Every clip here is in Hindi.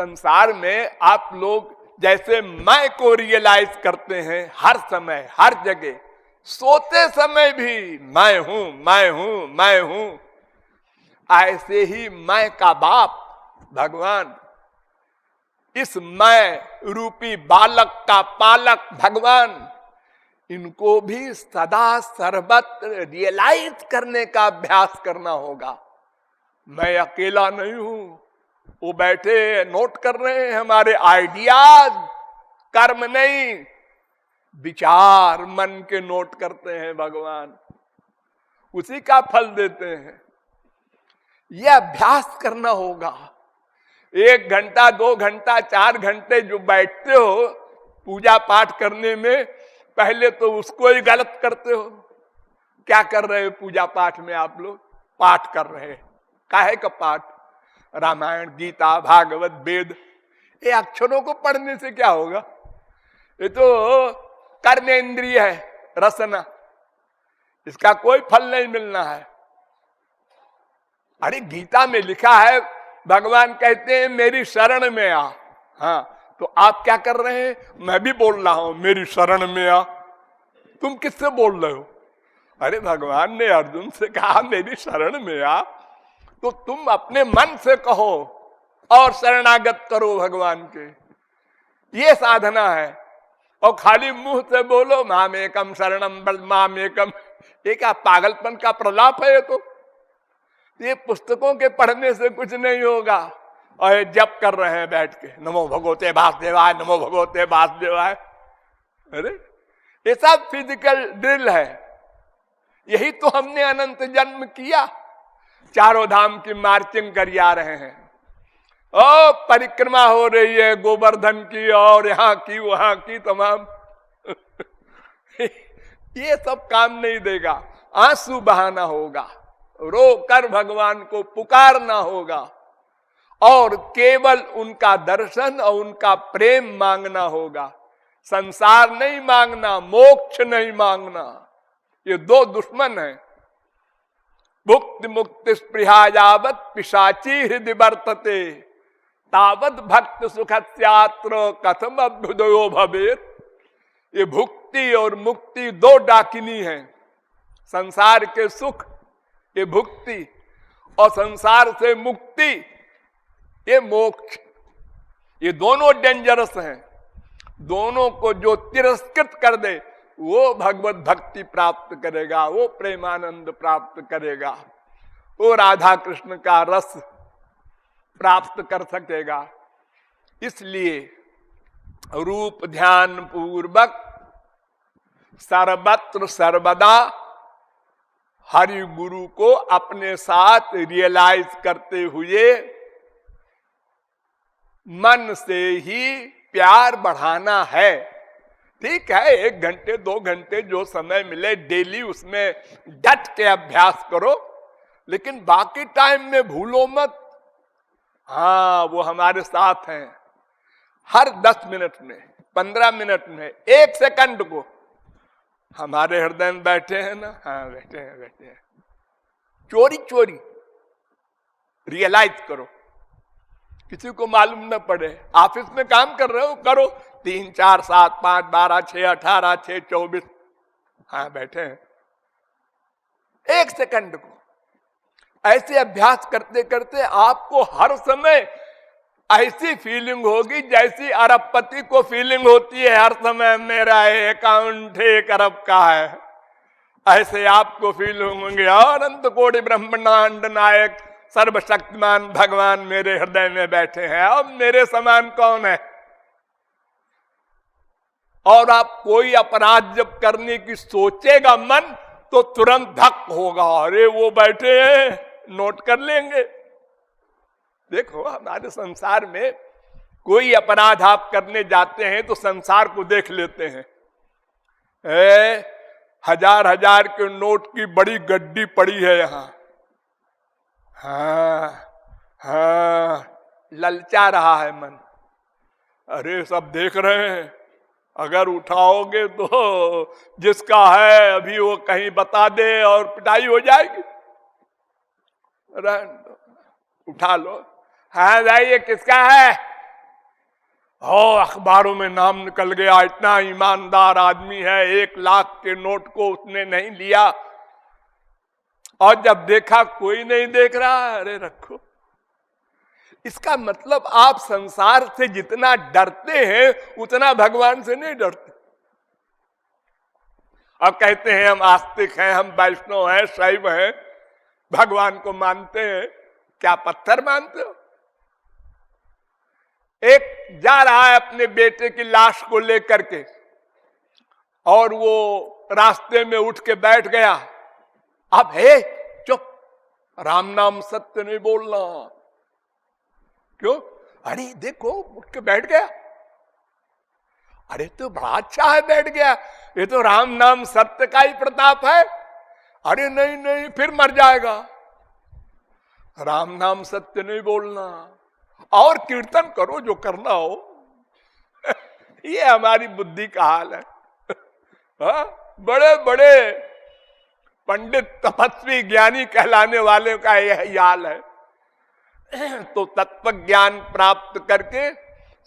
संसार में आप लोग जैसे मैं को रियलाइज करते हैं हर समय हर जगह, सोते समय भी मैं हूं मैं हूं मैं हूं, ऐसे ही मैं का बाप भगवान, इस मैं रूपी बालक का पालक भगवान, इनको भी सदा सर्वत्र रियलाइज करने का अभ्यास करना होगा। मैं अकेला नहीं हूं, वो बैठे नोट कर रहे हैं हमारे आइडियाज, कर्म नहीं विचार मन के नोट करते हैं भगवान, उसी का फल देते हैं। यह अभ्यास करना होगा। 1 घंटा 2 घंटा 4 घंटे जो बैठते हो पूजा पाठ करने में, पहले तो उसको ही गलत करते हो। क्या कर रहे हो पूजा पाठ में आप लोग? पाठ कर रहे हैं। काहे का पाठ? रामायण गीता भागवत वेद, ये अक्षरों को पढ़ने से क्या होगा? ये तो कर्मेंद्रिय है, रसना, इसका कोई फल नहीं मिलना है। अरे गीता में लिखा है, भगवान कहते हैं मेरी शरण में आ। हाँ, तो आप क्या कर रहे हैं? मैं भी बोल रहा हूं मेरी शरण में आ। तुम किससे बोल रहे हो? अरे भगवान ने अर्जुन से कहा मेरी शरण में आ, तो तुम अपने मन से कहो और शरणागत करो भगवान के। ये साधना है। और खाली मुंह से बोलो माम एकम शरणम माम एकम, ये क्या पागलपन का प्रलाप है? ये पुस्तकों के पढ़ने से कुछ नहीं होगा। और ये जप कर रहे हैं बैठ के, नमो भगवते वासुदेवाय नमो भगवते वासुदेवाय। अरे ये सब फिजिकल ड्रिल है। यही तो हमने अनंत जन्म किया। चारों धाम की मार्चिंग कर आ रहे हैं, ओ परिक्रमा हो रही है गोवर्धन की और यहाँ की वहां की तमाम ये सब काम नहीं देगा। आंसू बहाना होगा, रो कर भगवान को पुकारना होगा और केवल उनका दर्शन और उनका प्रेम मांगना होगा। संसार नहीं मांगना, मोक्ष नहीं मांगना। ये दो दुश्मन हैं। मुक्ति मुक्ति स्पृहा यावत पिशाची हृदय वर्तते, तावत भक्त सुखस्यात्र कथम अभ्युदयो भवेत। ये भुक्ति और मुक्ति दो डाकिनी हैं। संसार के सुख ये भुक्ति और संसार से मुक्ति ये मोक्ष। ये दोनों डेंजरस हैं। दोनों को जो तिरस्कृत कर दे वो भगवत भक्ति प्राप्त करेगा, वो प्रेमानंद प्राप्त करेगा, वो राधा कृष्ण का रस प्राप्त कर सकेगा। इसलिए रूप ध्यान पूर्वक सर्वत्र सर्वदा हरि गुरु को अपने साथ रियलाइज करते हुए मन से ही प्यार बढ़ाना है। ठीक है, 1 घंटे 2 घंटे जो समय मिले डेली उसमें डट के अभ्यास करो, लेकिन बाकी टाइम में भूलो मत। हाँ, वो हमारे साथ हैं। हर 10 मिनट में 15 मिनट में 1 सेकंड को हमारे हृदय में बैठे हैं ना। हाँ बैठे हैं। चोरी चोरी रियलाइज करो, किसी को मालूम न पड़े। ऑफिस में काम कर रहे हो, करो 3 4 7 5 12 6 18 6 24। हाँ बैठे हैं। 1 सेकंड को ऐसे अभ्यास करते करते आपको हर समय ऐसी फीलिंग होगी जैसी अरबपति को फीलिंग होती है हर समय मेरा अकाउंट 1 अरब का है। ऐसे आपको फील होंगे अनंत कोटि ब्रह्मांड नायक सर्वशक्तिमान भगवान मेरे हृदय में बैठे हैं। अब मेरे समान कौन है? और आप कोई अपराध जब करने की सोचेगा मन तो तुरंत धक होगा, अरे वो बैठे हैं, नोट कर लेंगे। देखो हमारे संसार में कोई अपराध आप करने जाते हैं तो संसार को देख लेते हैं। 1000 के नोट की बड़ी गड्डी पड़ी है यहाँ। हाँ, ललचा रहा है मन। अरे सब देख रहे हैं, अगर उठाओगे तो जिसका है अभी वो कहीं बता दे और पिटाई हो जाएगी। उठा लो। हाँ भाई ये किसका है? अखबारों में नाम निकल गया, इतना ईमानदार आदमी है, 1 लाख के नोट को उसने नहीं लिया। और जब देखा कोई नहीं देख रहा, अरे रखो। इसका मतलब आप संसार से जितना डरते हैं उतना भगवान से नहीं डरते। अब कहते हैं हम आस्तिक हैं, हम वैष्णव हैं, शैव हैं, भगवान को मानते हैं। क्या पत्थर मानते हो? एक जा रहा है अपने बेटे की लाश को लेकर के, और वो रास्ते में उठ के बैठ गया। अब हे चुप, राम नाम सत्य नहीं बोलना। क्यों? अरे देखो उठ के बैठ गया। अरे तो बड़ा अच्छा है बैठ गया, ये तो राम नाम सत्य का ही प्रताप है। अरे नहीं नहीं, फिर मर जाएगा। राम नाम सत्य नहीं बोलना, और कीर्तन करो जो करना हो। ये हमारी बुद्धि का हाल है। हाँ? बड़े बड़े पंडित तपस्वी ज्ञानी कहलाने वाले का यह हाल है। तो तत्व ज्ञान प्राप्त करके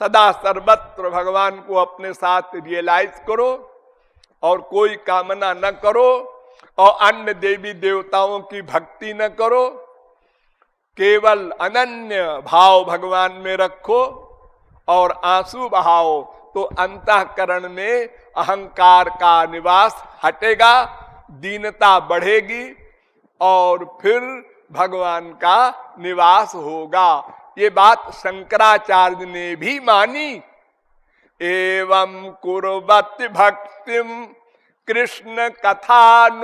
सदा सर्वत्र भगवान को अपने साथ रियलाइज करो, और कोई कामना न करो, और अन्य देवी देवताओं की भक्ति न करो। केवल अनन्य भाव भगवान में रखो, और आंसू बहाओ तो अंतःकरण में अहंकार का निवास हटेगा, दीनता बढ़ेगी, और फिर भगवान का निवास होगा। ये बात शंकराचार्य ने भी मानी। एवं कुर्वति भक्तिम कृष्ण कथानुग्रहोत्पन्ना,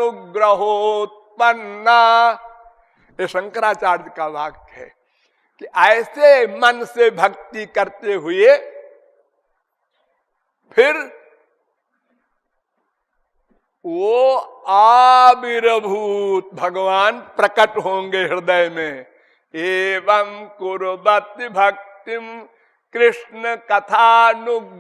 ये शंकराचार्य का वाक्य है कि ऐसे मन से भक्ति करते हुए फिर वो आविर्भूत भगवान प्रकट होंगे हृदय में। एवं कुर्वति भक्तिम कृष्ण कथानुग्रहोत्पन्ना,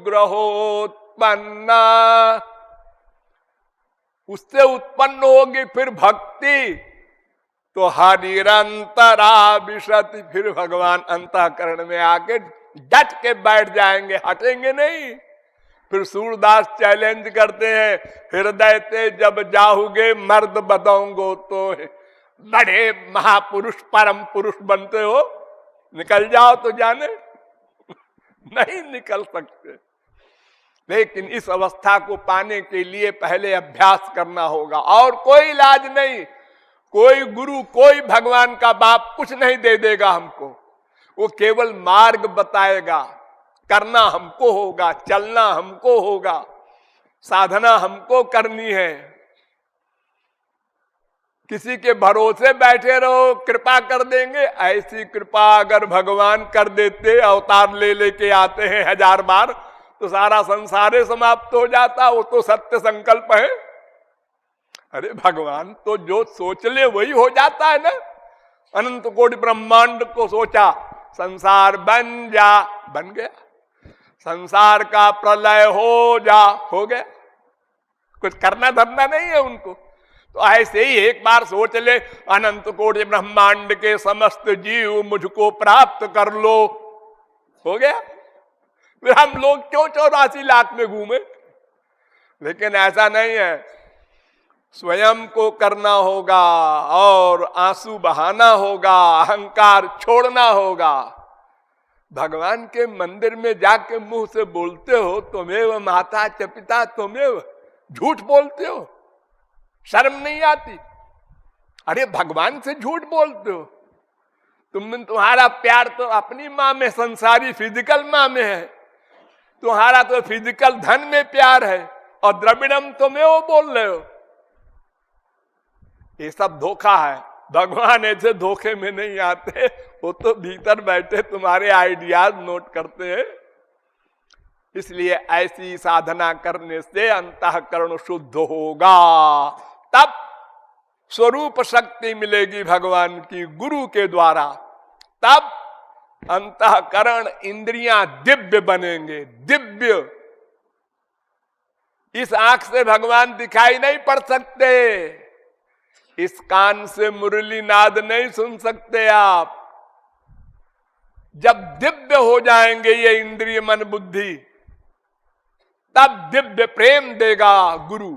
उससे उत्पन्न होगी फिर भक्ति, तो हरिरंतरा विशति, फिर भगवान अंतःकरण में आके डट के बैठ जाएंगे, हटेंगे नहीं। फिर सूरदास चैलेंज करते हैं, हृदय ते जब जाओगे मर्द बदोंगो, तो बड़े महापुरुष परम पुरुष बनते हो, निकल जाओ तो जाने। नहीं निकल सकते। लेकिन इस अवस्था को पाने के लिए पहले अभ्यास करना होगा, और कोई इलाज नहीं। कोई गुरु, कोई भगवान का बाप कुछ नहीं दे देगा हमको। वो केवल मार्ग बताएगा, करना हमको होगा, चलना हमको होगा, साधना हमको करनी है। किसी के भरोसे बैठे रहो कृपा कर देंगे, ऐसी कृपा अगर भगवान कर देते, अवतार ले लेके आते हैं 1000 बार, तो सारा संसार समाप्त हो जाता। वो तो सत्य संकल्प है। अरे भगवान तो जो सोच ले वही हो जाता है ना। अनंत कोटि ब्रह्मांड को सोचा, संसार बन जा, बन गया। संसार का प्रलय हो जा, हो गया। कुछ करना धरना नहीं है उनको। तो ऐसे ही एक बार सोच ले, अनंत कोटि ब्रह्मांड के समस्त जीव मुझको प्राप्त कर लो, हो गया। फिर हम लोग क्यों 84 लाख में घूमे? लेकिन ऐसा नहीं है। स्वयं को करना होगा, और आंसू बहाना होगा, अहंकार छोड़ना होगा। भगवान के मंदिर में जाके मुंह से बोलते हो तुमेव माता च पिता तुमेव, झूठ बोलते हो, शर्म नहीं आती? अरे भगवान से झूठ बोलते हो। तुम्हारा प्यार तो अपनी माँ में, संसारी फिजिकल माँ में है। तुम्हारा तो फिजिकल धन में प्यार है, और द्रविड़म तुमेव बोल रहे हो। ये सब धोखा है। भगवान ऐसे धोखे में नहीं आते। वो तो भीतर बैठे तुम्हारे आइडियाज नोट करते हैं। इसलिए ऐसी साधना करने से अंतःकरण शुद्ध होगा, तब स्वरूप शक्ति मिलेगी भगवान की गुरु के द्वारा। तब अंतःकरण इंद्रियां दिव्य बनेंगे, दिव्य। इस आंख से भगवान दिखाई नहीं पड़ सकते, इस कान से मुरली नाद नहीं सुन सकते आप, जब दिव्य हो जाएंगे ये इंद्रिय मन बुद्धि, तब दिव्य प्रेम देगा गुरु,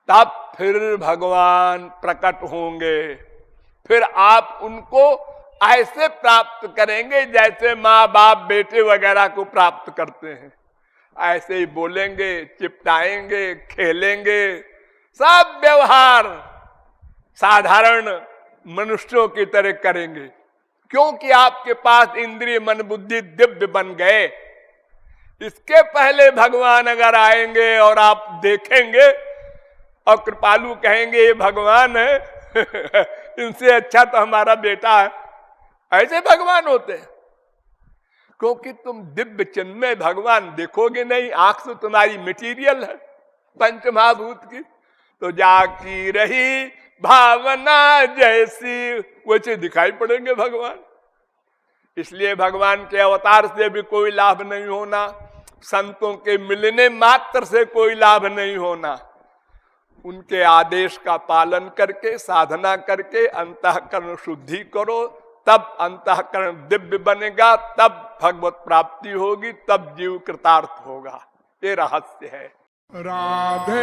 तब फिर भगवान प्रकट होंगे। फिर आप उनको ऐसे प्राप्त करेंगे जैसे माँ बाप बेटे वगैरह को प्राप्त करते हैं। ऐसे ही बोलेंगे, चिपटाएंगे, खेलेंगे, सब व्यवहार साधारण मनुष्यों की तरह करेंगे, क्योंकि आपके पास इंद्रिय मन बुद्धि दिव्य बन गए। इसके पहले भगवान अगर आएंगे और आप देखेंगे और कृपालु कहेंगे ये भगवान है इनसे अच्छा तो हमारा बेटा है, ऐसे भगवान होते हैं। क्योंकि तुम दिव्य चिन्मय भगवान देखोगे नहीं, आंख तो तुम्हारी मटीरियल है पंचमहाभूत की, तो जाकी रही भावना जैसी वैसे दिखाई पड़ेंगे भगवान। इसलिए भगवान के अवतार से भी कोई लाभ नहीं होना, संतों के मिलने मात्र से कोई लाभ नहीं होना। उनके आदेश का पालन करके, साधना करके अंतःकरण शुद्धि करो, तब अंतःकरण दिव्य बनेगा, तब भगवत प्राप्ति होगी, तब जीव कृतार्थ होगा। ये रहस्य है। राधे